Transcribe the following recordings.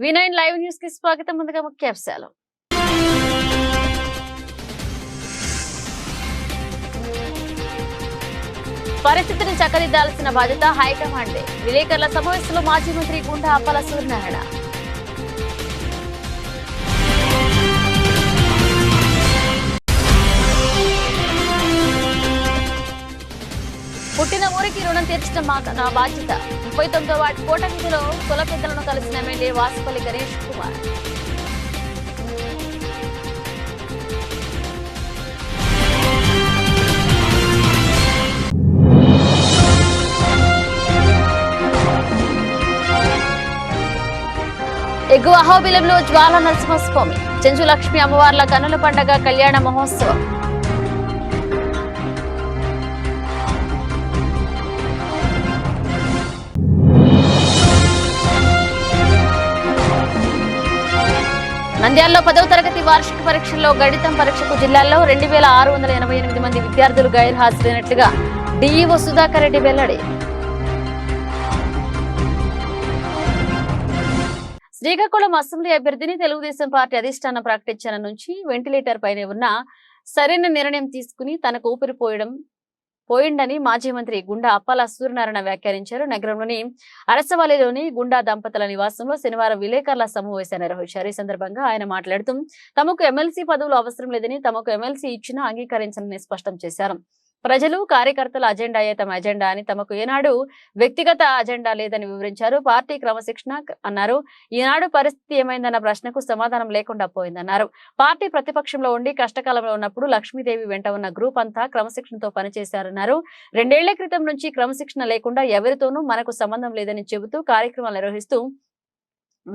V9 live news కి స్వాగతం. ముందుగా ముఖ్యాంశాలు. పరిస్థితిని చక్కదిద్దాల్సిన బాధ్యత హైకమాండ్. విలేకరుల సమావేశంలో మాజీ మంత్రి గుండా అప్పల సూర్యనారాయణ. పుట్టిన ఊరికి రుణం తీర్చడం నా బాధ్యత. 39వ వార్డు కోటగిరిలో కుల పెద్దలను కలిసిన ఎమ్మెల్యే వాసుపల్లి గణేష్ కుమార్. ఎగువ అహోబిలంలో జ్వాల నరసింహస్వామి, చెంచు లక్ష్మి అమ్మవార్ల కన్నుల పండగ కళ్యాణ మహోత్సవం. నంద్యాలలో 10వ తరగతి వార్షిక పరీక్షల్లో గణితం పరీక్షకు జిల్లాల్లో 2688 మంది విద్యార్థులు గైర్హాజరైనట్లుగా డిఈఓ సుధాకర్ రెడ్డి వెల్లడి. శ్రీకాకుళం అసెంబ్లీ అభ్యర్థిని తెలుగుదేశం పార్టీ అధిష్టానం ప్రకటించిన నుంచి వెంటిలేటర్ పైనే ఉన్న సరైన నిర్ణయం తీసుకుని తనకు ఊపిరి పోయిండని మాజీ మంత్రి గుండా అప్పల సూర్యనారాయణ వ్యాఖ్యానించారు. నగరంలోని అరసవల్లిలోని గుండా దంపతుల నివాసంలో శనివారం విలేకరుల సమావేశం నిర్వహించారు. ఈ సందర్భంగా ఆయన మాట్లాడుతూ తమకు ఎమ్మెల్సీ పదవులు అవసరం లేదని, తమకు ఎమ్మెల్సీ ఇచ్చినా అంగీకరించాలని స్పష్టం చేశారు. ప్రజలు కార్యకర్తల అజెండాయే తమ అజెండా అని, తమకు ఏనాడు వ్యక్తిగత అజెండా లేదని వివరించారు. పార్టీ క్రమశిక్షణ అన్నారు. ఈనాడు పరిస్థితి ఏమైందన్న ప్రశ్నకు సమాధానం లేకుండా పోయిందన్నారు. పార్టీ ప్రతిపక్షంలో ఉండి కష్టకాలంలో ఉన్నప్పుడు లక్ష్మీదేవి వెంట ఉన్న గ్రూప్ అంతా క్రమశిక్షణతో పనిచేశారన్నారు. 2 ఏళ్ల క్రితం నుంచి క్రమశిక్షణ లేకుండా ఎవరితోనూ మనకు సంబంధం లేదని చెబుతూ కార్యక్రమాలు నిర్వహిస్తూ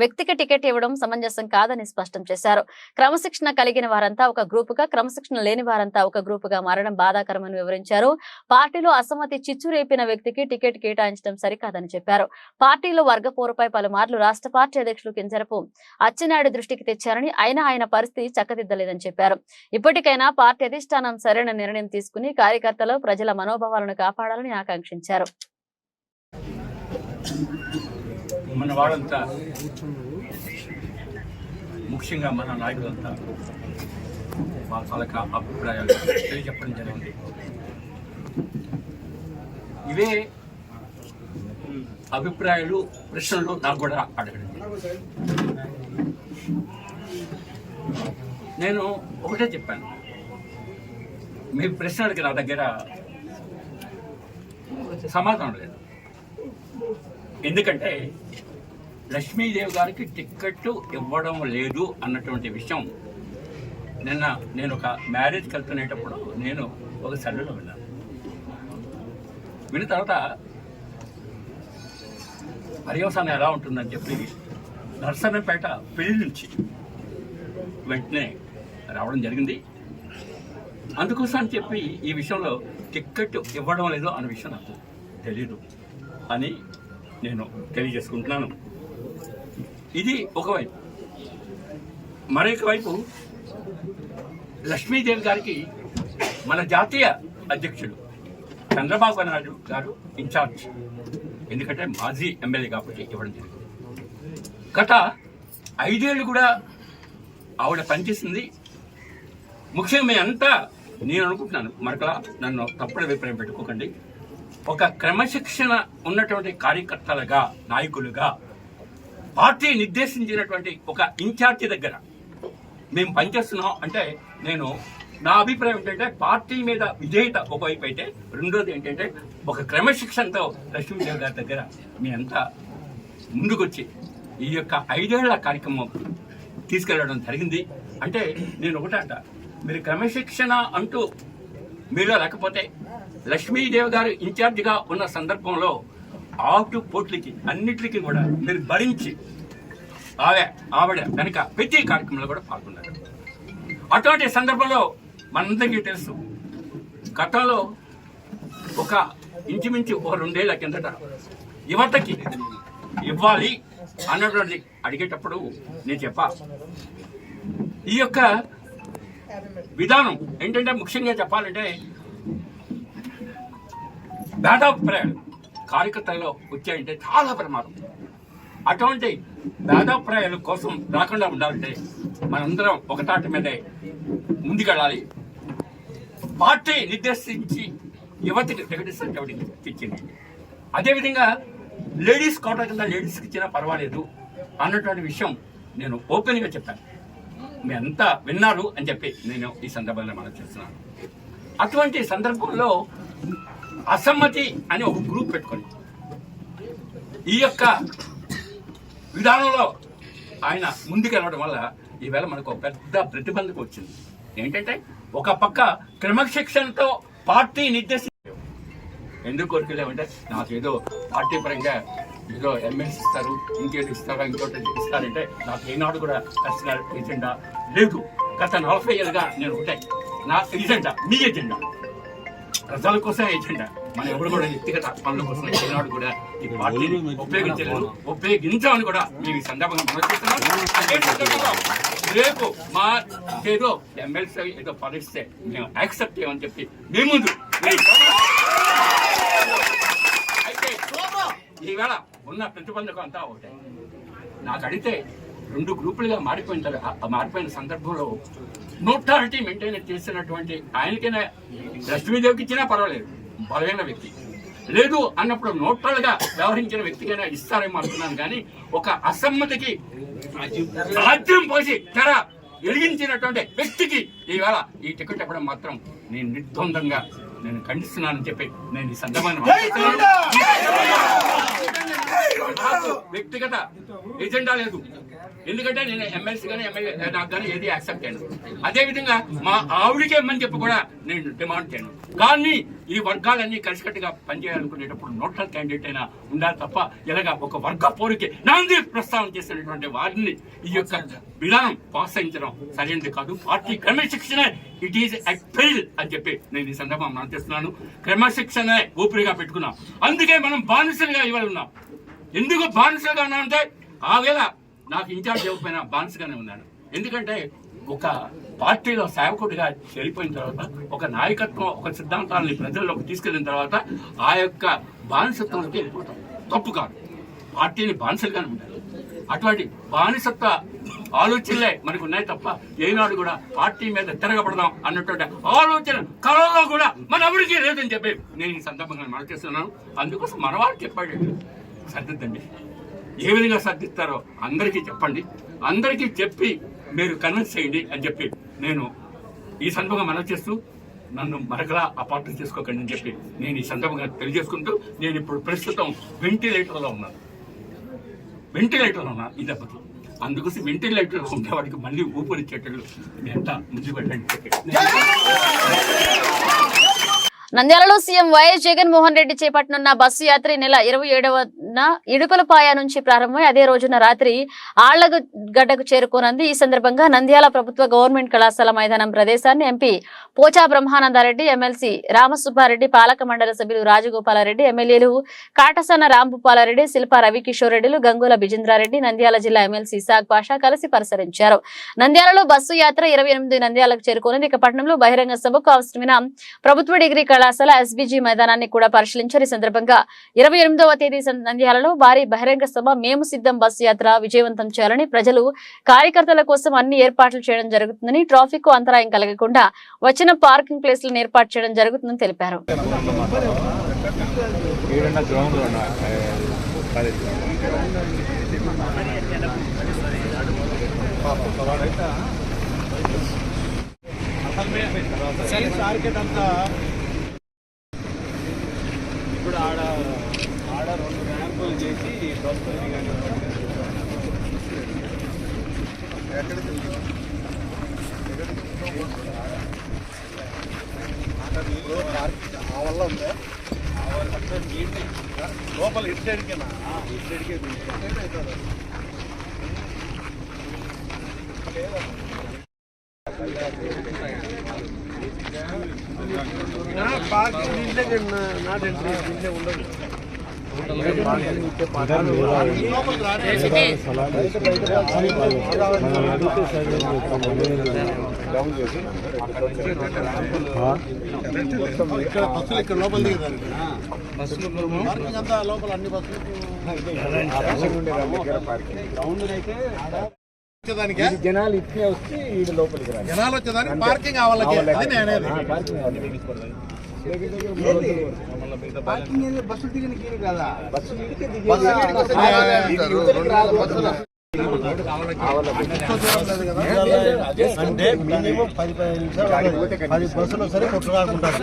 వ్యక్తికి టికెట్ ఇవ్వడం సమంజసం కాదని స్పష్టం చేశారు. క్రమశిక్షణ కలిగిన వారంతా ఒక గ్రూపుగా, క్రమశిక్షణ లేని వారంతా ఒక గ్రూపుగా మారడం బాధాకరమని వివరించారు. పార్టీలో అసమ్మతి చిచ్చు రేపిన వ్యక్తికి టికెట్ కేటాయించడం సరికాదని చెప్పారు. పార్టీలో వర్గపోరుపై పలుమార్లు రాష్ట్ర పార్టీ అధ్యక్షులు కింజరపు అచ్చెన్నాయుడు దృష్టికి తెచ్చారని, అయినా ఆయన పరిస్థితి చక్కదిద్దలేదని చెప్పారు. ఇప్పటికైనా పార్టీ అధిష్టానం సరైన నిర్ణయం తీసుకుని కార్యకర్తలు ప్రజల మనోభావాలను కాపాడాలని ఆకాంక్షించారు. మన వాళ్ళంతా, ముఖ్యంగా మన నాయకులంతా వాళ్ళ తాలూకా అభిప్రాయాలు తెలియజెప్పడం జరిగింది. ఇవే అభిప్రాయాలు, ప్రశ్నలు నాకు కూడా అడగండి. నేను ఒకటే చెప్పాను, మీ ప్రశ్నలకి నా దగ్గర సమాధానం లేదు. ఎందుకంటే లక్ష్మీదేవి గారికి టిక్కెట్ ఇవ్వడం లేదు అన్నటువంటి విషయం నిన్న నేను ఒక మ్యారేజ్కి వెళ్తునేటప్పుడు నేను ఒక సర్వేలో విన్నాను. విన్న తర్వాత పర్యవసానం ఎలా ఉంటుందని చెప్పి నర్సన్నపేట పెళ్లి నుంచి వెంటనే రావడం జరిగింది. అందుకోసం అని చెప్పి ఈ విషయంలో టిక్కెట్ ఇవ్వడం లేదు అన్న విషయం నాకు తెలీదు అని నేను తెలియజేసుకుంటున్నాను. ఇది ఒకవైపు. మరొక వైపు లక్ష్మీదేవి గారికి మన జాతీయ అధ్యక్షుడు చంద్రబాబు నాయుడు గారు ఇన్ఛార్జ్, ఎందుకంటే మాజీ ఎమ్మెల్యే కాబట్టి ఇవ్వడం జరిగింది. గత 5 ఏళ్ళు కూడా ఆవిడ పనిచేసింది. ముఖ్యంగా మీ అంతా, నేను అనుకుంటున్నాను, మరొకలా నన్ను తప్పుడు అభిప్రాయం పెట్టుకోకండి, ఒక క్రమశిక్షణ ఉన్నటువంటి కార్యకర్తలుగా, నాయకులుగా పార్టీ నిర్దేశించినటువంటి ఒక ఇన్ఛార్జి దగ్గర మేము పనిచేస్తున్నాం అంటే, నేను నా అభిప్రాయం ఏంటంటే పార్టీ మీద విధేయత ఒకవైపు అయితే, రెండోది ఏంటంటే ఒక క్రమశిక్షణతో లక్ష్మీదేవి గారి దగ్గర మీ అంతా ముందుకొచ్చి ఈ యొక్క 5 ఏళ్ల కార్యక్రమం తీసుకెళ్లడం జరిగింది. అంటే నేను ఒకటే అంట, మీరు క్రమశిక్షణ అంటూ మీలో లేకపోతే లక్ష్మీదేవి గారు ఇన్ఛార్జిగా ఉన్న సందర్భంలో పోట్లకి అన్నిటికీ కూడా మీరు భరించి ఆవిడ కనుక ప్రతి కార్యక్రమంలో కూడా పాల్గొన్నారు. అటువంటి సందర్భంలో మనందరికీ తెలుసు, గతంలో ఒక ఇంచుమించు 2 ఏళ్ల కిందట యువతకి ఇవ్వాలి అన్నటువంటి అడిగేటప్పుడు నేను చెప్పా, ఈ యొక్క విధానం ఏంటంటే ముఖ్యంగా చెప్పాలంటే భేదాభిప్రాయాలు కార్యకర్తల్లో వచ్చాయంటే చాలా ప్రమాదం. అటువంటి భేదాభిప్రాయాల కోసం రాకుండా ఉండాలంటే మనందరం ఒకటాటి మీదే ముందుకెళ్ళాలి. పార్టీ నిర్దేశించి యువతికి టికెట్ ఇచ్చింది. అదేవిధంగా లేడీస్ కోటా కింద లేడీస్కి ఇచ్చినా పర్వాలేదు అన్నటువంటి విషయం నేను ఓపెన్గా చెప్పాను. మీ అంతా విన్నారు అని చెప్పి నేను ఈ సందర్భంలో మనం చేస్తున్నాను. అటువంటి సందర్భంలో అసమ్మతి అని ఒక గ్రూప్ పెట్టుకొని ఈ యొక్క విధానంలో ఆయన ముందుకెళ్ళడం వల్ల ఈవేళ మనకు ఒక పెద్ద ప్రతిబంధకం వచ్చింది. ఏంటంటే ఒక పక్క క్రమశిక్షణతో పార్టీ నిర్దేశించారు. ఎందుకు కోరికలేమంటే నాకేదో పార్టీ పరంగా ఏదో ఎమ్మెల్సీ ఇస్తారు, ఇంకేదో ఇస్తారా, ఇంకోటి ఇస్తారంటే నాకు ఏనాడు కూడా పర్సనల్ ఎజెండా లేదు. గత 40 ఏళ్ళుగా నేను ఒకటే, నా ఎజెండా మీ ఎజెండా, ప్రజల కోసం ఎజెండా. మనం ఎవరు కూడా వ్యక్తిగత పనుల కోసం ఏనాడు కూడా ఈ పార్టీని ఉపయోగించలేదు, ఉపయోగించామని కూడా మేము ఈ సందర్భంగా మనసుకుంటున్నాం. రేపు మా ఏదో ఎమ్మెల్సీ ఏదో పరిస్తే మేము యాక్సెప్ట్ చేయమని చెప్పి మీ ముందు అయితే ఈవేళ ఉన్న ప్రతిబంధకం అంతా ఒకటే. నాకు అడిగితే 2 గ్రూపులుగా మారిపోయిన సందర్భంలో న్యూట్రాలిటీ మెయింటైన్ చేసినటువంటి ఆయనకైనా లక్ష్మీదేవికి ఇచ్చినా పర్వాలేదు, బలమైన వ్యక్తి. లేదు అన్నప్పుడు న్యూట్రల్గా వ్యవహరించిన వ్యక్తికైనా ఇస్తారేమో అనుకున్నాను. కానీ ఒక అసమ్మతికి రాజ్యం పోసి తెర వెలిగించినటువంటి వ్యక్తికి ఈవేళ ఈ టికెట్ ఇవ్వడం మాత్రం నేను నిర్ద్వందంగా నేను ఖండిస్తున్నానని చెప్పి నేను ఈ సందర్భాన్ని వ్యక్తిగత ఎజెండా లేదు. ఎందుకంటే నేను ఎమ్మెల్సీ కానీ ఎమ్మెల్యే నాకు కానీ ఏది యాక్సెప్ట్ చేయను. అదేవిధంగా మా ఆవిడికే ఇమ్మని చెప్పి కూడా నేను డిమాండ్ చేయను. కానీ ఈ వర్గాలన్నీ కలిసికట్టుగా పనిచేయాలనుకునేటప్పుడు న్యూట్రల్ క్యాండిడేట్ అయినా ఉండాలి తప్ప ఇలాగా ఒక వర్గ పోరుకి నాంది ప్రస్తావన చేసినటువంటి వారిని ఈ యొక్క విధానం ప్రోత్సహించడం సరైనది కాదు. పార్టీ క్రమశిక్షణ ఇట్ ఈజ్ ఎట్ పెయిల్ అని చెప్పి నేను ఈ సందర్భం మనం చేస్తున్నాను. క్రమశిక్షణ ఊపిరిగా పెట్టుకున్నాం, అందుకే మనం బానిసలుగా ఇవాళ ఉన్నాం. ఎందుకు బానిసలుగా ఉన్నామంటే ఆ వేళ నాకు ఇన్ఛార్జ్ ఇవ్వకపోయినా బానిసగానే ఉన్నాను. ఎందుకంటే ఒక పార్టీలో సేవకుడిగా చేరిపోయిన తర్వాత ఒక నాయకత్వం, ఒక సిద్ధాంతాలని ప్రజల్లోకి తీసుకెళ్లిన తర్వాత ఆ యొక్క బానిసత్వంలోకి వెళ్ళిపోతాం. తప్పు కాదు, పార్టీని బానిసలుగానే ఉండాలి. అటువంటి బానిసత్వ ఆలోచనలే మనకు ఉన్నాయి తప్ప ఏనాడు కూడా పార్టీ మీద తిరగబడదాం అన్నటువంటి ఆలోచన కళలో కూడా మన ఎవరికీ లేదని చెప్పి నేను ఈ సందర్భంగా మనం చేస్తున్నాను. అందుకోసం మన వారికి చెప్పండి, సర్దిద్దండి. ఏ విధంగా సర్దిస్తారో అందరికీ చెప్పండి, అందరికీ చెప్పి మీరు కన్విన్స్ చేయండి అని చెప్పి నేను ఈ సందర్భంగా మనం చేస్తూ నన్ను మరొకలా అపార్థం చేసుకోకండి అని చెప్పి నేను ఈ సందర్భంగా తెలియజేసుకుంటూ నేను ఇప్పుడు ప్రస్తుతం వెంటిలేటర్లో ఉన్నాను ఈ దెబ్బకి. అందుకోసం వెంటిలేటర్ ఉండేవాడికి మళ్ళీ ఊపిరిచ్చేటట్లు ఎంత ముందు పెట్టండి. నంద్యాలలో సీఎం వైఎస్ జగన్మోహన్ రెడ్డి చేపట్టనున్న బస్సు యాత్ర నెల 27న ఇడుపులపాయ నుంచి ప్రారంభమై అదే రోజున రాత్రి ఆళ్లగడ్డకు చేరుకోనుంది. ఈ సందర్భంగా నంద్యాల ప్రభుత్వ గవర్నమెంట్ కళాశాల మైదానం ప్రదేశాన్ని ఎంపీ పోచా బ్రహ్మానందారెడ్డి, ఎమ్మెల్సీ రామసుబ్బారెడ్డి, పాలక మండలి సభ్యులు రాజగోపాలరెడ్డి, ఎమ్మెల్యేలు కాటసాన రాంభూపాలారెడ్డి, శిల్పా రవికిషోర్ రెడ్డిలు, గంగుల బిజేంద్రారెడ్డి, నంద్యాల జిల్లా ఎమ్మెల్సీ ఇసాక్ పాషా కలిసి పరిశీలించారు. నంద్యాలలో బస్సు యాత్ర 28 నంద్యాలకు చేరుకోనుంది. ఇక పట్టణంలో బహిరంగ సభకు అవసరమైన ప్రభుత్వ డిగ్రీ కళాశాల ఎస్బీజీ మైదానాన్ని కూడా పరిశీలించారు. ఈ సందర్భంగా 28వ తేదీ నంద్యాలలో భారీ బహిరంగ సభ మేము సిద్ధం బస్సు యాత్ర విజయవంతం చేయాలని ప్రజలు కార్యకర్తల కోసం అన్ని ఏర్పాట్లు చేయడం జరుగుతుందని, ట్రాఫిక్ కు అంతరాయం కలగకుండా వచ్చిన పార్కింగ్ ప్లేస్లను ఏర్పాటు చేయడం జరుగుతుందని తెలిపారు. ఇప్పుడు ఆడ 2 ర్యాంపులు చేసి బస్సులు ఆ వల్ల ఉందా, ఆ వల్ల నీటి లోపల ఇట్టడికేనా ఇట్టడికే పార్కింగ్ దీంట్లో నాట్ ఎంట్రీ దీంట్లో ఉండదు. ఇక్కడ బస్సులు ఇక్కడ లోపల దిగుతారు బస్సులు అంతా లోపల అన్ని బస్సులు జనాలు ఇట్లే వచ్చి వీడి లోపలికి రాదు. జనాలు వచ్చేదానికి పార్కింగ్ అవ్వాలి బస్సు దిగిన కదా బస్సు అంటే మినిమం 10 నిమిషాలు 10 బస్సులు సరే కొట్టు రాకుంటారు.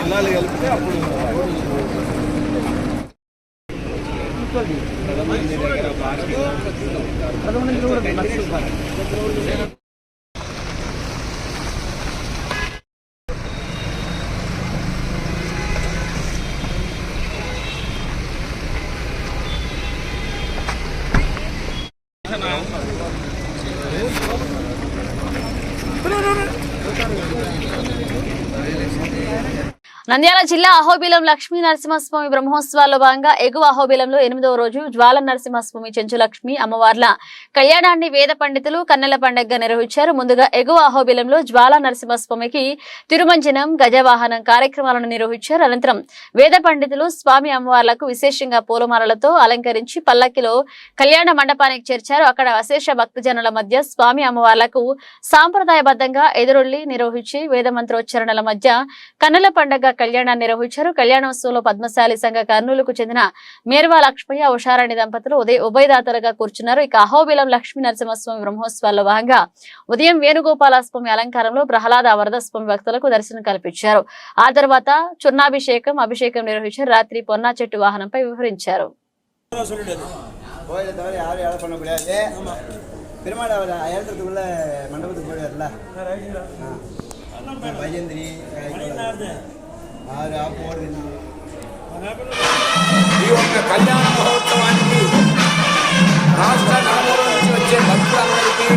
జిల్లాలు కలిపితే అప్పుడు నంద్యాల జిల్లా అహోబిలం లక్ష్మీ నరసింహస్వామి బ్రహ్మోత్సవాల్లో భాగంగా ఎగువ అహోబిలంలో 8వ రోజు జ్వాల నరసింహస్వామి చెంచులక్ష్మి అమ్మవార్ల కళ్యాణాన్ని వేద పండితులు కన్నెల పండుగగా నిర్వహించారు. ముందుగా ఎగువ అహోబిలంలో జ్వాల నరసింహస్వామికి తిరుమంజనం గజవాహనం కార్యక్రమాలను నిర్వహించారు. అనంతరం వేద పండితులు స్వామి అమ్మవార్లకు విశేషంగా పూలమాలలతో అలంకరించి పల్లకిలో కళ్యాణ మండపానికి చేర్చారు. అక్కడ అశేష భక్తజనుల మధ్య స్వామి అమ్మవార్లకు సాంప్రదాయబద్ధంగా ఎదురొల్లి నిర్వహించి వేద మంత్రోచ్చరణల మధ్య కన్నెల పండుగ కళ్యాణాన్ని నిర్వహించారు. కళ్యాణోత్సవంలో పద్మశాలి సంఘ కర్నూలుకు చెందిన మేర్వా లక్ష్మయ్య ఉషారాణి దంపతులు ఉభయదాతలుగా కూర్చున్నారు. ఇక అహోబిలం లక్ష్మీ నరసింహస్వామి బ్రహ్మోత్సవాల్లో భాగంగా ఉదయం వేణుగోపాల స్వామి అలంకారంలో ప్రహ్లాద వరదస్వామి భక్తులకు దర్శనం కల్పించారు. ఆ తర్వాత చున్నాభిషేకం అభిషేకం నిర్వహించారు. రాత్రి పొన్నా చెట్టు వాహనంపై వివరించారు. ఈ యొక్క కళ్యాణ మహోత్సవానికి రాష్ట్ర నలుమూల నుంచి వచ్చే భక్తులందరికీ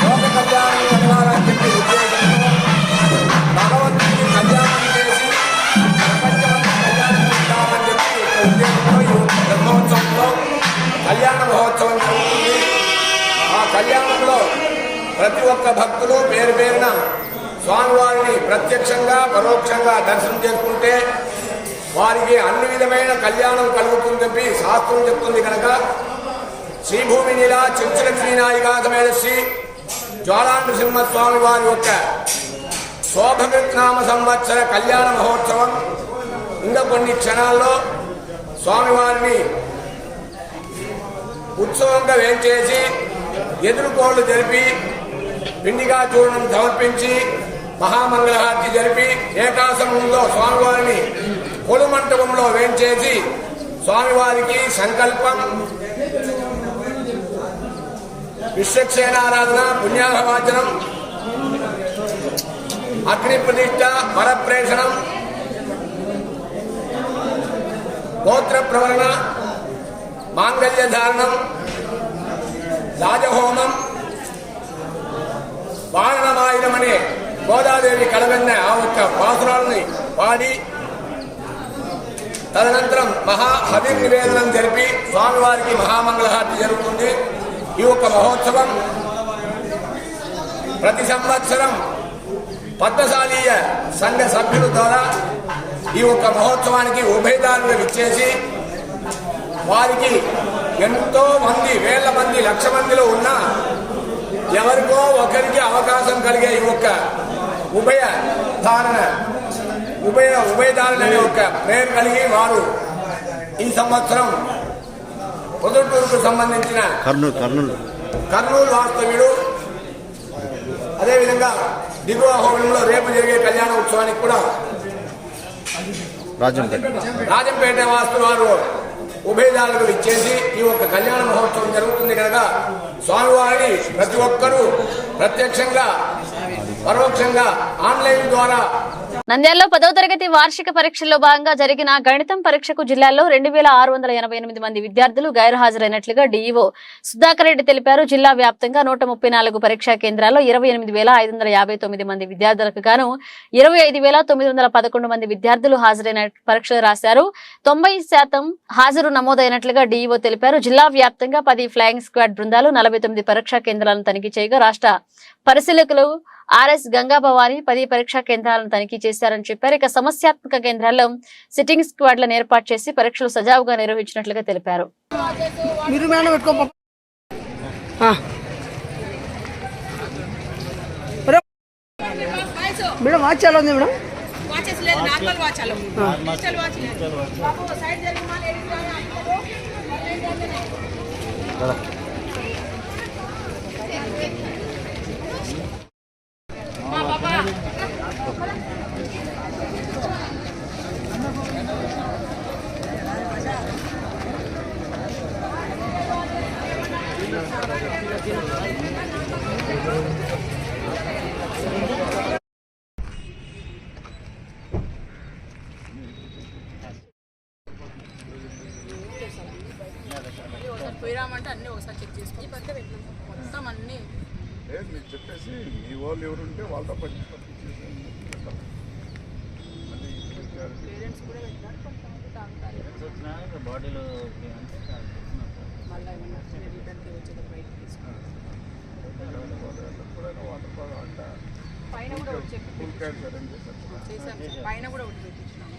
లోక కళ్యాణం జరగాలని చెప్పి ఉద్దేశంతో భగవంతుడికి కళ్యాణం చేసి ప్రపంచమంతా కళ్యాణం ఉండాలని చెప్పి ఉద్దేశంతో ఈ బ్రహ్మోత్సవంలో కళ్యాణ మహోత్సవం జరుగుతుంది. ఆ కళ్యాణంలో ప్రతి ఒక్క భక్తులు పేరు పేరున స్వామివారిని ప్రత్యక్షంగా పరోక్షంగా దర్శనం చేసుకుంటే వారికి అన్ని విధమైన కళ్యాణం కలుగుతుందని శాస్త్రం చెప్తుంది. కనుక శ్రీభూమి నీలా చెంచులక్ష్మీ నాయికా సమేత శ్రీ జ్వాలా నరసింహస్వామి వారి యొక్క శోభకృత్నామ సంవత్సర కళ్యాణ మహోత్సవం ఇంకా కొన్ని క్షణాల్లో స్వామివారిని ఉత్సవంగా వేంచేసి ఎదురుకోళ్లు జరిపి పిండిగా చూర్ణం సమర్పించి మహామంగళహారతి జరిపి ఏకాసనంలో స్వామివారిని పొడు మంటపంలో వేంచేసి స్వామివారికి సంకల్పం విశ్వక్షేణారాధన పుణ్యాహవాచనం అగ్ని ప్రతిష్ఠ వరప్రేషణం గోత్ర ప్రవరణ మాంగళ్య ధారణం రాజహోమం వారణమాయుధమనే గోదాదేవి కలవెన్న ఆ ఒక్క పాసురాలని పాడి తదనంతరం మహాహవి నివేదనం జరిపి స్వామివారికి మహామంగళహారతి జరుగుతుంది. ఈ ఒక్క మహోత్సవం ప్రతి సంవత్సరం పద్మశాలీయ సంఘ సభ్యుల ద్వారా ఈ ఒక్క మహోత్సవానికి ఉభయదారులు ఇచ్చేసి వారికి ఎంతో మంది వేల మంది లక్ష మందిలో ఉన్న ఎవరికో ఒకరికి అవకాశం కలిగే ఈ ఒక్క ఉభయదారుల అనే ఒక ప్రేమ కలిగి వారు ఈ సంవత్సరం పొద్దుటూరుకు సంబంధించిన కర్నూలు వాస్తవ్యుడు అదేవిధంగా దిగువ హోమంలో రేపు జరిగే కళ్యాణ ఉత్సవానికి కూడా రాజంపేట వాస్తు వారు ఉభయదారులకు ఇచ్చేసి ఈ ఒక్క కళ్యాణ మహోత్సవం జరుగుతుంది కనుక స్వామివారిని ప్రతి ఒక్కరూ ప్రత్యక్షంగా పరోక్షంగా ఆన్లైన్ ద్వారా నంద్యాలలో 10వ తరగతి వార్షిక పరీక్షల్లో భాగంగా జరిగిన గణితం పరీక్షకు జిల్లాలో 2688 మంది విద్యార్థులు గైర్హాజరైనట్లుగా డీఈఓ సుధాకర్ రెడ్డి తెలిపారు. జిల్లా వ్యాప్తంగా 134 పరీక్షా కేంద్రాల్లో 28,559 మంది విద్యార్థులకు గాను 25,911 మంది విద్యార్థులు హాజరైన పరీక్షలు రాశారు. 90% హాజరు నమోదైనట్లుగా డీఈఓ తెలిపారు. జిల్లా వ్యాప్తంగా 10 ఫ్లయింగ్ స్క్వాడ్ బృందాలు 49 పరీక్షా కేంద్రాలను తనిఖీ చేయగా రాష్ట్ర పరిశీలకులు ఆర్ఎస్ గంగాభవాని 10 పరీక్షా కేంద్రాలను తనిఖీ చేశారని చెప్పారు. ఇక సమస్యాత్మక కేంద్రాల్లో సిట్టింగ్ స్క్వాడ్లను ఏర్పాటు చేసి పరీక్షలు సజావుగా నిర్వహించినట్లుగా తెలిపారు. మేడం వాచ్ చాలా ఉంది మేడం. వాచెస్ లేదు, నార్మల్ వాచ్ అలా డిజిటల్ వాచ్ లేదు. బాబు సైడ్ జరిగి మా లేడీస్ గాని అందరూ మా బాబా పోయిరామంటే అన్నీ ఒకసారి చెక్ చేసుకుని పక్కన పెట్టినాం మొత్తం అన్నీ మీరు చెప్పేసి మీ వాళ్ళు ఎవరుంటే వాళ్ళతో పేరెంట్స్ కూడా పెట్టినారు. కొంతమంది తాగుతారు బాడీలో మళ్ళీ ఏమన్నా రిటర్న్కి వచ్చేది బయటకు తీసుకుంటారు. పైన కూడా ఒకటి చెప్పి చేశాం, పైన కూడా ఒకటి పెట్టించినాము.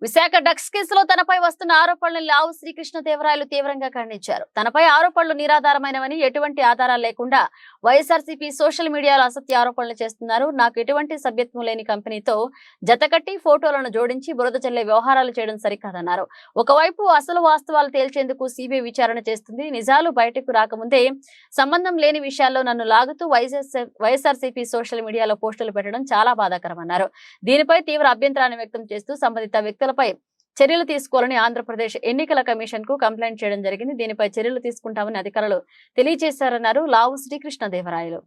విశాఖ డ్రగ్స్ కేసులో తనపై వస్తున్న ఆరోపణలను లావు శ్రీకృష్ణదేవరాయలు తీవ్రంగా ఖండించారు. తనపై ఆరోపణలు నిరాధారమైనవని, ఎటువంటి ఆధారాలు లేకుండా వైఎస్ఆర్సీపీ సోషల్ మీడియాలో అసత్య ఆరోపణలు చేస్తున్నారు. నాకు ఎటువంటి సభ్యత్వం లేని కంపెనీతో జతకట్టి ఫోటోలను జోడించి బురద చల్లే వ్యవహారాలు చేయడం సరికాదన్నారు. ఒకవైపు అసలు వాస్తవాలు తేల్చేందుకు సిబిఐ విచారణ చేస్తుంది. నిజాలు బయటకు రాకముందే సంబంధం లేని విషయాల్లో నన్ను లాగుతూ వైఎస్ఆర్సీపీ సోషల్ మీడియాలో పోస్టులు పెట్టడం చాలా బాధాకరమన్నారు. దీనిపై తీవ్ర అభ్యంతరాన్ని వ్యక్తం చేస్తూ సంబంధిత వ్యక్తులపై చర్యలు తీసుకోవాలని ఆంధ్రప్రదేశ్ ఎన్నికల కమిషన్ కు కంప్లైంట్ చేయడం జరిగింది. దీనిపై చర్యలు తీసుకుంటామని అధికారులు తెలియజేశారన్నారు లావు శ్రీకృష్ణదేవరాయలు.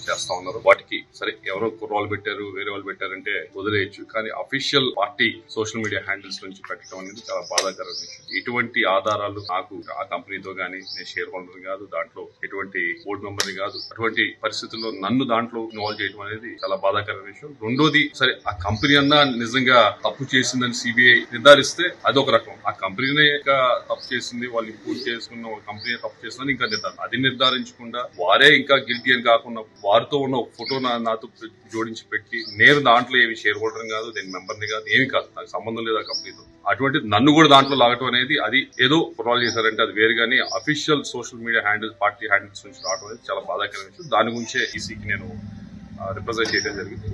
చేస్తా ఉన్నారు. వాటికి సరే ఎవరో కుర్రాలు పెట్టారు, వేరే వాళ్ళు పెట్టారంటే వదిలేయచ్చు, కానీ official party social media handles నుంచి పెట్టడం అనేది చాలా బాధాకరమైన విషయం. ఎటువంటి ఆధారాలు నాకు ఆ కంపెనీతో గానీ, నేను షేర్ హోల్డర్ కాదు, దాంట్లో ఎటువంటి బోర్డు మెంబర్ని కాదు, అటువంటి పరిస్థితుల్లో నన్ను దాంట్లో ఇన్వాల్వ్ చేయడం అనేది చాలా బాధాకరమైన విషయం. రెండోది, సరే ఆ కంపెనీ అన్నా నిజంగా తప్పు చేసిందని సిబిఐ నిర్ధారిస్తే అదొక రకం. ఆ కంపెనీనే ఇంకా తప్పు చేసింది, వాళ్ళు ఇంపోర్ట్ చేసుకున్న కంపెనీ తప్పు చేసిందని ఇంకా నిర్ధారణ, అది నిర్ధారించకుండా వారే ఇంకా గిల్టీ అని కాకుండా వారితో ఉన్న ఒక ఫోటో నాతో జోడించి పెట్టి, నేను దాంట్లో ఏమి షేర్ హోల్డర్ కాదు, నేను మెంబర్ని కాదు, ఏమి కాదు, నాకు సంబంధం లేదు ఆ కంపెనీతో. అటువంటి నన్ను కూడా దాంట్లో లాగటం అనేది అది ఏదో కుర్రాలు చేశారంటే అది వేరు, కానీ official social media handles, party handles నుంచి రావడం అనేది చాలా బాధాకరమైన విషయం. దాని గురించే ఈసీకి నేను రిప్రజెంట్ చేయడం జరిగింది.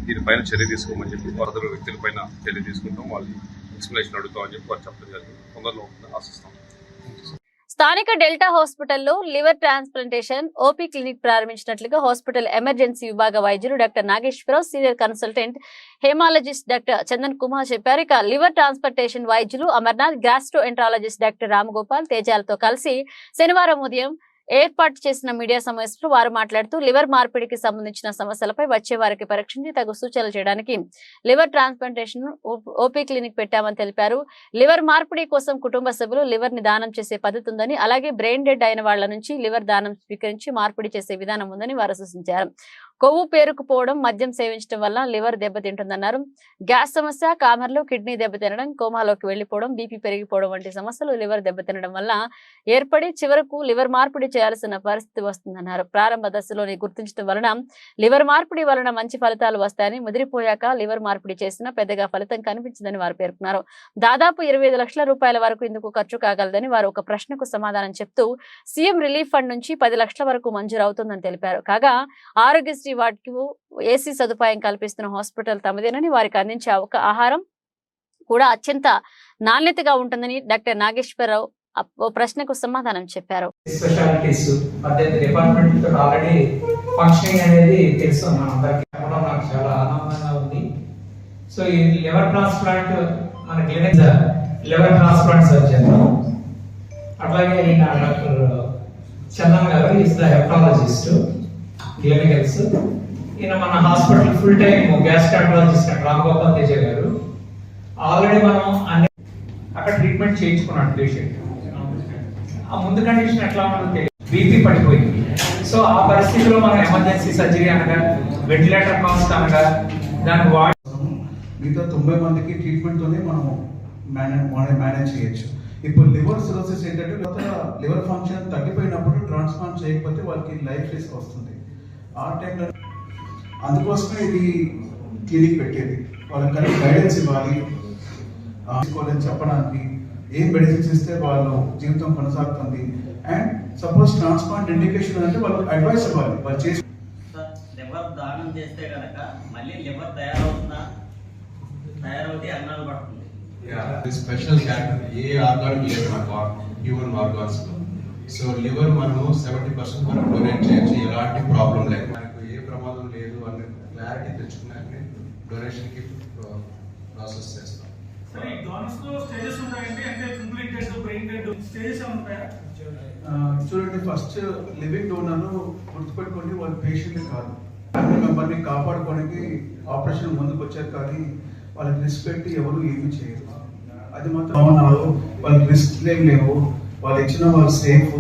దీనిపైన చర్య తీసుకోమని చెప్పి, వరద వ్యక్తులపైన చర్య తీసుకుంటాం, వాళ్ళు ఎక్స్ప్లెనేషన్ అడుగుతామని చెప్పి వారు చెప్పడం జరిగింది. తొందరలో ఆశిస్తాం. స్థానిక డెల్టా హాస్పిటల్లో లివర్ ట్రాన్స్ప్లాంటేషన్ ఓపీ క్లినిక్ ప్రారంభించినట్లుగా హాస్పిటల్ ఎమర్జెన్సీ విభాగ వైద్యులు doctor Nageswara Rao, senior consultant haematologist doctor Chandan Kumar చెప్పారు. ఇక లివర్ ట్రాన్స్ప్లాంటేషన్ వైద్యులు Amarnath, gastroenterologist doctor Ramagopal తేజాలతో కలిసి శనివారం ఉదయం ఏర్పాటు చేసిన మీడియా సమావేశంలో వారు మాట్లాడుతూ లివర్ మార్పిడికి సంబంధించిన సమస్యలపై వచ్చే వారికి పరీక్షించి తగు సూచనలు చేయడానికి లివర్ ట్రాన్స్ప్లాంటేషన్ ఓపీ క్లినిక్ పెట్టామని తెలిపారు. లివర్ మార్పిడి కోసం కుటుంబ సభ్యులు లివర్ ని దానం చేసే పద్ధతి ఉందని, అలాగే బ్రెయిన్ డెడ్ అయిన వాళ్ల నుంచి లివర్ దానం స్వీకరించి మార్పిడి చేసే విధానం ఉందని వారు సూచించారు. కొవ్వు పేరుకుపోవడం, మద్యం సేవించడం వల్ల లివర్ దెబ్బతింటుందన్నారు. గ్యాస్ సమస్య, కామెర్లు, కిడ్నీ దెబ్బతినడం, కోమాలోకి వెళ్లిపోవడం, బీపీ పెరిగిపోవడం వంటి సమస్యలు లివర్ దెబ్బతినడం వల్ల ఏర్పడి చివరకు లివర్ మార్పిడి చేయాల్సిన పరిస్థితి వస్తుందన్నారు. ప్రారంభ దశలోనే గుర్తించడం వలన లివర్ మార్పిడి వలన మంచి ఫలితాలు వస్తాయని, ముదిరిపోయాక లివర్ మార్పిడి చేసినా పెద్దగా ఫలితం కనిపించదని వారు పేర్కొన్నారు. దాదాపు 25 లక్షల రూపాయల వరకు ఇందుకు ఖర్చు కాగలదని వారు ఒక ప్రశ్నకు సమాధానం చెప్తూ సీఎం రిలీఫ్ ఫండ్ నుంచి 10 లక్షల వరకు మంజూరు అవుతుందని తెలిపారు. కాగా ఆరోగ్యశ్రీ వార్డుకు ఏసీ సదుపాయం కల్పిస్తున్న హాస్పిటల్ తమదేనని, వారికి అందించే ఆహారం కూడా అత్యంత నాణ్యతగా ఉంటుందని డాక్టర్ నాగేశ్వరరావు ఓ ప్రశ్నకు సమాధానం చెప్పారు. స్పెషాలిటీస్ 18 డిపార్ట్మెంట్ ఆల్రెడీ ఫంక్షనింగ్ అనేది తెలుసు మనందరికీ. నాకు చాలా ఆనందంగా ఉంది. సో ఈ లివర్ ట్రాన్స్ప్లాంట్ మన క్లినిక్ లివర్ ట్రాన్స్ప్లాంట్ సర్జన్, అట్లాగే ఈయన డాక్టర్ చందన్ గారు ఈజ్ ద హెపటాలజిస్ట్ క్లినికల్స్. ఈయన మన hospital full time gastroenterologist Ramagopal Teja గారు. ఆల్రెడీ మనం అన్ని అక్కడ ట్రీట్మెంట్ చేయించుకున్నాడు పేషెంట్. ఆ ముందు కండిషన్ ఎట్లా ఉన్నదో తెలియదు, బీపీ పడిపోయింది. సో ఆ పరిస్థితిలో మనం ఎమర్జెన్సీ సర్జరీ అనగా, వెంటిలేటర్ కాస్ట్ అనగా దానికి మిగతా 90 మందికి ట్రీట్మెంట్తోనే మనం మేనేజ్ చేయొచ్చు. ఇప్పుడు లివర్ సిరోసిస్ ఏంటంటే లివర్ ఫంక్షన్ తగ్గిపోయినప్పుడు ట్రాన్స్ప్లాంట్ చేయకపోతే వాళ్ళకి లైఫ్ రిస్క్ వస్తుంది. ఆ టైంలో అందుకోసమే ఇది క్లినిక్ పెట్టేది. వాళ్ళకి కరెక్ట్ గైడెన్స్ ఇవ్వాలి, చెప్పడానికి ఏం మెడిసిన్స్ ఇస్తే వాళ్ళు జీవితం కొనసాగుతుంది. అండ్ సపోజ్ ట్రాన్స్ప్లాంట్ ఇండికేషన్ అంటే వాళ్ళకి అడ్వైస్ ఇవ్వాలి. వాళ్ళు చేసి లివర్ దానం చేస్తే కనుక మళ్ళీ లివర్ తయారవుతే అన్నాలు పడుతుంది. స్పెషల్ కేటగిరీ ఏ ఆర్గాన్ లేదు మనకు హ్యూమన్ ఆర్గాన్స్. సో లివర్ మనము 70% వరకు డొనేట్ చేయొచ్చు, ఎలాంటి ప్రాబ్లం లేదు, మనకు ఏ ప్రమాదం లేదు అనే క్లారిటీ తెచ్చుకున్నాక డొనేషన్ కి ప్రాసెస్ చేస్తాం. చూడండి, ఫస్ట్ లివింగ్ డోనర్ గుర్తుపెట్టుకోండి, వాళ్ళ పేషెంట్ కాదు, ఫ్యామిలీ మెంబర్ని కాపాడుకోవడానికి ఆపరేషన్ ముందుకు వచ్చారు. కానీ వాళ్ళకి రిస్క్ పెట్టి ఎవరు ఏమి చేయరు. అది మాత్రం అవునారు, వాళ్ళకి రిస్క్ ఏం లేవు, వాళ్ళు ఇచ్చిన వాళ్ళు సేఫ్.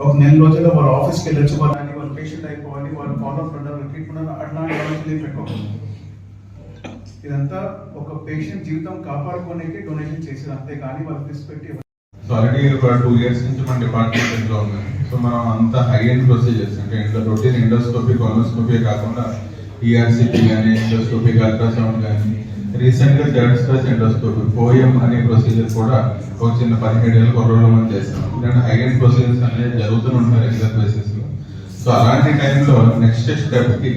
ఒక నెల రోజుల్లో వాళ్ళ ఆఫీస్కి వెళ్ళొచ్చు, వాళ్ళ పేషెంట్ అయిపోవాలి, వాళ్ళు ఫాలోఅప్ ఉండాలి, ట్రీట్మెంట్ అట్లాంటి వాళ్ళకి పెట్టుకోవాలి. ఇదంతా ఒక పేషెంట్ జీవితం కాపాడుకోవడానికి డొనేషన్ చేసేది, అంతే కానీ వాళ్ళకి రిస్క్ పెట్టి. సో ఆల్రెడీ ఒక 2 years నుంచి మన డిపార్ట్మెంట్ లో ఉంది. సో మనం అంతా హై ఎండ్ ప్రొసీజర్స్ అంటే రొటీన్ ఎండోస్కోపీ, కొలోనోస్కోపీ కాకుండా ఈఆర్సిపి కానీ, ఎండోస్కోపీ, అల్ట్రాసౌండ్ కానీ, రీసెంట్ గా థర్డ్ స్టేజ్ ఎండోస్కోపీ పోయం అనే ప్రొసీజర్ కూడా ఒక చిన్న 17 ఏళ్ళ కొరలో మనం చేస్తాం. ఇలాంటి హై ఎండ్ ప్రొసీజర్స్ అనేది జరుగుతూ ఉంటాయి రెగ్యులర్ బేసిస్ లో. సో అలాంటి టైంలో నెక్స్ట్ స్టెప్ కి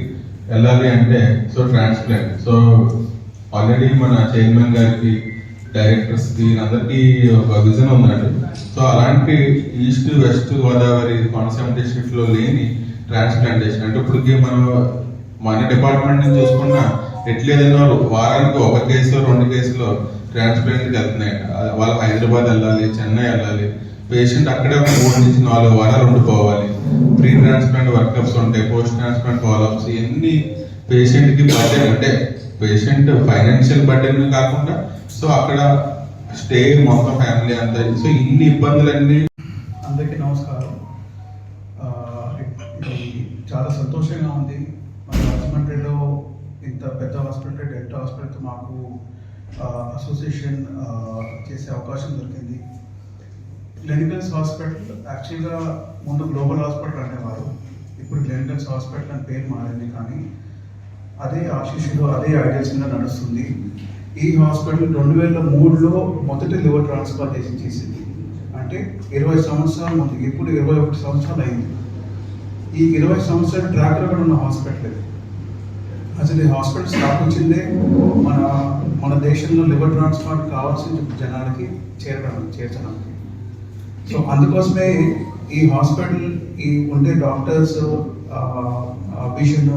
వెళ్ళాలి అంటే సో ట్రాన్స్ప్లాంట్. సో ఆల్రెడీ మన చైర్మన్ గారికి, డైరెక్టర్స్ కి అందరికి ఒక విజన్ ఉందండి. సో అలాంటి east west Godavari Konaseema district లో లేని ట్రాన్స్ప్లాంటేషన్ అంటే ఇప్పటికి మనం మన డిపార్ట్మెంట్ నుంచి చూసుకున్నా ఎట్లేదన్నా వారానికి 1 కేసు 2 కేసులో ట్రాన్స్ప్లాంట్కి వెళ్తున్నాయి. వాళ్ళు హైదరాబాద్ వెళ్ళాలి, చెన్నై వెళ్ళాలి, పేషెంట్ అక్కడే 3 నుంచి 4 వారాలు ఉండిపోవాలి. ప్రీ ట్రాన్స్ప్లాంట్ వర్కప్స్ ఉంటాయి, పోస్ట్ ట్రాన్స్ప్లాంట్ ఫాలోఅప్స్, ఎన్ని పేషెంట్ కి బర్డెన్ అంటే పేషెంట్ ఫైనాన్షియల్ బర్డెన్ కాకుండా సో అక్కడ స్టే మొత్తం ఫ్యామిలీ అంతా. సో ఇన్ని ఇబ్బందులన్నీ. అందరికీ నమస్కారం. చాలా సంతోషంగా ఉంది. మన రాజమండ్రిలో ఇంత పెద్ద హాస్పిటల్, డెల్టా హాస్పిటల్తో మాకు అసోసియేషన్ చేసే అవకాశం దొరికింది. క్లినికల్స్ హాస్పిటల్ యాక్చువల్గా ముందు గ్లోబల్ హాస్పిటల్ అనేవారు, ఇప్పుడు క్లినికల్స్ హాస్పిటల్ అని పేరు మారింది. కానీ అదే ఆశీస్సులో, అదే ఐడియాస్ మీద నడుస్తుంది. ఈ హాస్పిటల్ 2003లో మొదటి లివర్ ట్రాన్స్ప్లాంటేషన్ చేసింది. అంటే 20 సంవత్సరాల ముందు, ఇప్పుడు 21 సంవత్సరాలు అయింది. ఈ 20 సంవత్సరాల ట్రాక్ రికార్డ్ ఉన్న హాస్పిటల్. అసలు ఈ హాస్పిటల్ స్థాపించిందే మన దేశంలో లివర్ ట్రాన్స్ప్లాంట్ కావాల్సిన జనాలకి చేర్చడానికి. సో అందుకోసమే ఈ హాస్పిటల్, ఈ ఉండే డాక్టర్స్ విజన్,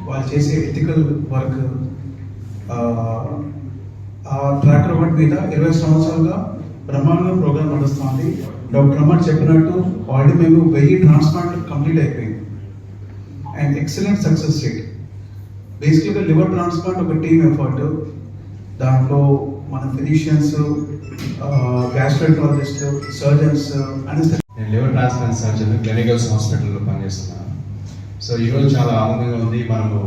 వాళ్ళు చేసే ఎథికల్ వర్క్, ఆ ట్రాక్ రికార్డ్ మీద 20 సంవత్సరాలుగా బ్రహ్మాండంగా ప్రోగ్రామ్ నడుస్తుంది. డాక్టర్ అమ్మర్ చెప్పినట్టు ఆల్రెడీ మేము 1000 ట్రాన్స్ప్లాంట్ కంప్లీట్ అయిపోయింది. And excellent success rate. బేసిక్గా లివర్ ట్రాన్స్ప్లాంట్ ఒక టీమ్ ఎఫర్ట్. దాంట్లో మన ఫిజిషియన్స్, గ్యాస్ట్రాంటాలజిస్ట్, సర్జన్స్, నేను లివర్ ట్రాన్స్ప్లాంట్ సర్జన్ క్లినికల్స్ హాస్పిటల్లో పనిచేస్తున్నాను. సో ఈరోజు చాలా ఆనందంగా ఉంది. మనము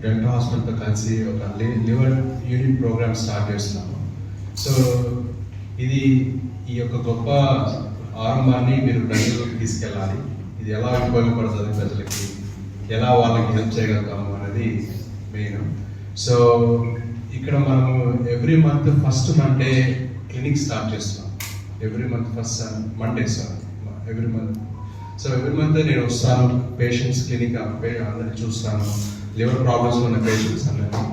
డెల్టా హాస్పిటల్తో కలిసి ఒక లివర్ యూనిట్ ప్రోగ్రామ్ స్టార్ట్ చేస్తున్నాము. సో ఇది ఈ యొక్క గొప్ప ఆరంభాన్ని మీరు ప్రజలకు తీసుకెళ్ళాలి. ఇది ఎలా ఉపయోగపడుతుంది ప్రజలకి, ఎలా వాళ్ళకి హెల్ప్ చేయగలుగుతాము అనేది మెయిన్. సో ఇక్కడ మనము every month first Monday clinic start చేస్తున్నాం. Every month first Monday every month. So every month నేను వస్తాను, పేషెంట్స్ క్లినిక్ అందరినీ చూస్తాను. లివర్ ప్రాబ్లమ్స్ ఉన్న పేషెంట్స్ అందరినీ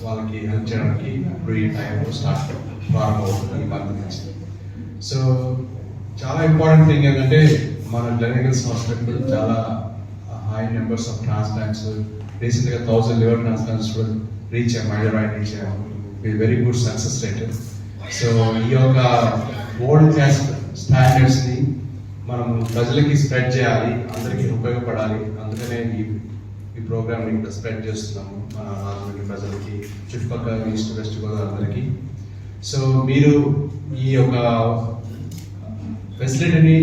వాళ్ళకి హెల్ప్ చేయడానికి ఇప్పుడు ఈ టైంలో ప్రారంభమవుతుంది ఈ మంత్ నుంచి. సో చాలా ఇంపార్టెంట్ థింగ్ ఏంటంటే మన గ్లెనెగల్స్ హాస్పిటల్ చాలా హై నెంబర్స్ ఆఫ్ ట్రాన్స్ప్లాంట్స్, రీసెంట్గా 1000 లివర్ ట్రాన్స్ప్లాంట్స్ కూడా రీచ్ అయ్యాము, హైదరాబాద్ రీచ్ అయ్యాము with very good success rate. So ఈ యొక్క వరల్డ్ క్లాస్ స్టాండర్డ్స్ని మనం ప్రజలకి స్ప్రెడ్ చేయాలి, అందరికీ ఉపయోగపడాలి. అందుకనే ఈ ప్రోగ్రామ్ని కూడా స్ప్రెడ్ చేస్తున్నాము మన రాజమండ్రి ప్రజలకి, చుట్టుపక్కల ఈస్ట్ వెస్ట్ గోదావరి అందరికీ. సో మీరు ఈ యొక్క ఫెసిలిటీని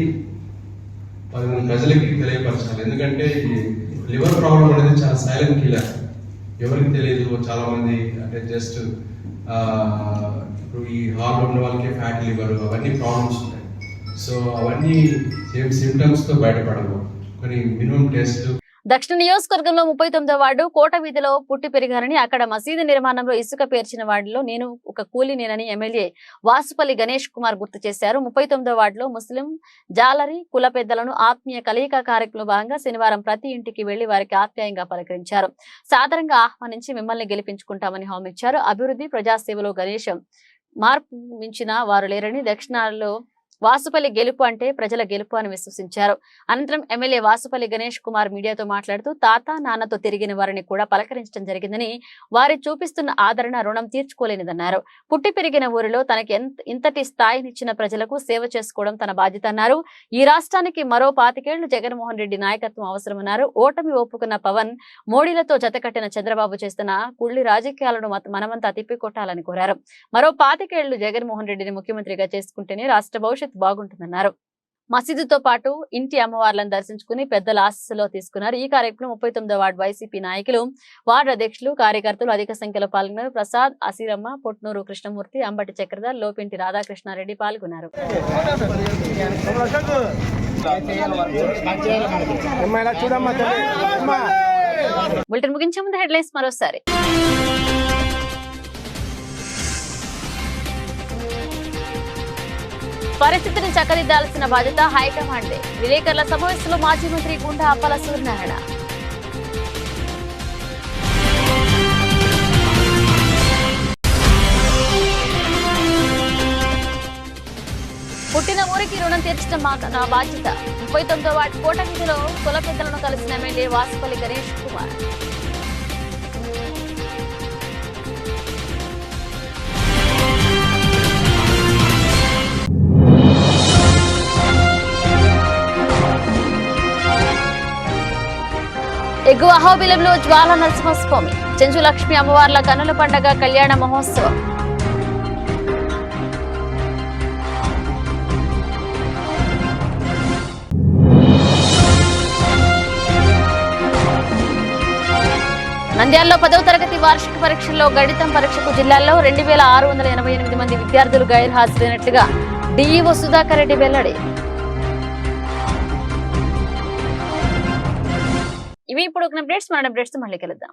ప్రజలకి తెలియపరచాలి. ఎందుకంటే ఈ లివర్ ప్రాబ్లం అనేది చాలా సైలెంట్ కిల్లర్, ఎవరికి తెలియదు. చాలా మంది అంటే జస్ట్ ఇప్పుడు ఈ హార్ట్ ఉన్న వాళ్ళకి ఫ్యాటీ లివర్ అవన్నీ ప్రాబ్లమ్స్ ఉంటాయి. సో అవన్నీ సేమ్ సిమ్టమ్స్తో బయటపడవు, కొన్ని మినిమం టెస్ట్లు. దక్షిణ నియోజకవర్గంలో 39వ వార్డు కోట వీధిలో పుట్టి పెరిగారని, అక్కడ మసీదు నిర్మాణంలో ఇసుక పేర్చిన వార్డులో నేను ఒక కూలీనేనని ఎమ్మెల్యే వాసుపల్లి గణేష్ కుమార్ గుర్తు చేశారు. 39వ వార్డులో ముస్లిం జాలరీ కుల పెద్దలను ఆత్మీయ కలయిక కార్యక్రమంలో భాగంగా శనివారం ప్రతి ఇంటికి వెళ్లి వారికి ఆప్యాయంగా పలకరించారు. సాదరంగా ఆహ్వానించి మిమ్మల్ని గెలిపించుకుంటామని హామీ ఇచ్చారు. అభివృద్ధి ప్రజాసేవలో గణేశం మార్పు మించిన వారు లేరని, దక్షిణాల్లో వాసుపల్లి గెలుపు అంటే ప్రజల గెలుపు అని విశ్వసించారు. అనంతరం ఎమ్మెల్యే వాసుపల్లి గణేష్ కుమార్ మీడియాతో మాట్లాడుతూ తాత నాన్నతో తిరిగిన వారిని కూడా పలకరించడం జరిగిందని, వారి చూపిస్తున్న ఆదరణ రుణం తీర్చుకోలేనిదన్నారు. పుట్టి పెరిగిన ఊరిలో తనకి ఇంతటి స్థాయినిచ్చిన ప్రజలకు సేవ చేసుకోవడం తన బాధ్యత అన్నారు. ఈ రాష్ట్రానికి మరో 25 ఏళ్లు జగన్మోహన్ రెడ్డి నాయకత్వం అవసరమన్నారు. ఓటమి ఒప్పుకున్న పవన్, మోడీలతో జతకట్టిన చంద్రబాబు చేస్తున్న కుళ్లి రాజకీయాలను మనమంతా తిప్పికొట్టాలని కోరారు. మరో 25 ఏళ్లు జగన్మోహన్ రెడ్డిని ముఖ్యమంత్రిగా చేసుకుంటేనే రాష్ట్ర భవిష్యత్తు బాగుంటుందన్నారు. మసీదుతో పాటు ఇంటి అమ్మవార్లను దర్శించుకుని పెద్దల ఆశీస్సులో తీసుకున్నారు. ఈ కార్యక్రమం 39వ వార్డు వైసీపీ నాయకులు, వార్డు అధ్యక్షులు, కార్యకర్తలు అధిక సంఖ్యలో పాల్గొన్నారు. ప్రసాద్, అసీరమ్మ, పొట్నూరు కృష్ణమూర్తి, అంబటి చక్రధర్, లోపింటి రాధాకృష్ణారెడ్డి పాల్గొన్నారు. బులెటిన్ ముగించే ముందు హెడ్లైన్స్ మరోసారి. పరిస్థితిని చక్కదిద్దాల్సిన బాధ్యత హైకమాండే. విలేకరుల సమావేశంలో మాజీ మంత్రి గుండా అప్పల సూర్యనారాయణ. పుట్టిన ఊరికి రుణం తీర్చడం నా బాధ్యత. 39వ వార్డు కోట వీధిలో కుల పెద్దలను కలిసిన ఎమ్మెల్యే వాసుపల్లి గణేష్ కుమార్. ఎగువ అహోబిలంలో జ్వాల నరసింహస్వామి, చెంచు లక్ష్మి అమ్మవార్ల కన్నుల పండగ కళ్యాణ మహోత్సవం. నంద్యాలలో 10వ తరగతి వార్షిక పరీక్షల్లో గణితం పరీక్షకు జిల్లాలో 2688 మంది విద్యార్థులు గైర్హాజరైనట్లుగా డిఈఓ సుధాకర్ రెడ్డి వెల్లడి. ఇవి ఇప్పుడు అప్డేట్స్. మన అప్డేట్స్ మళ్ళీ కలుద్దాం.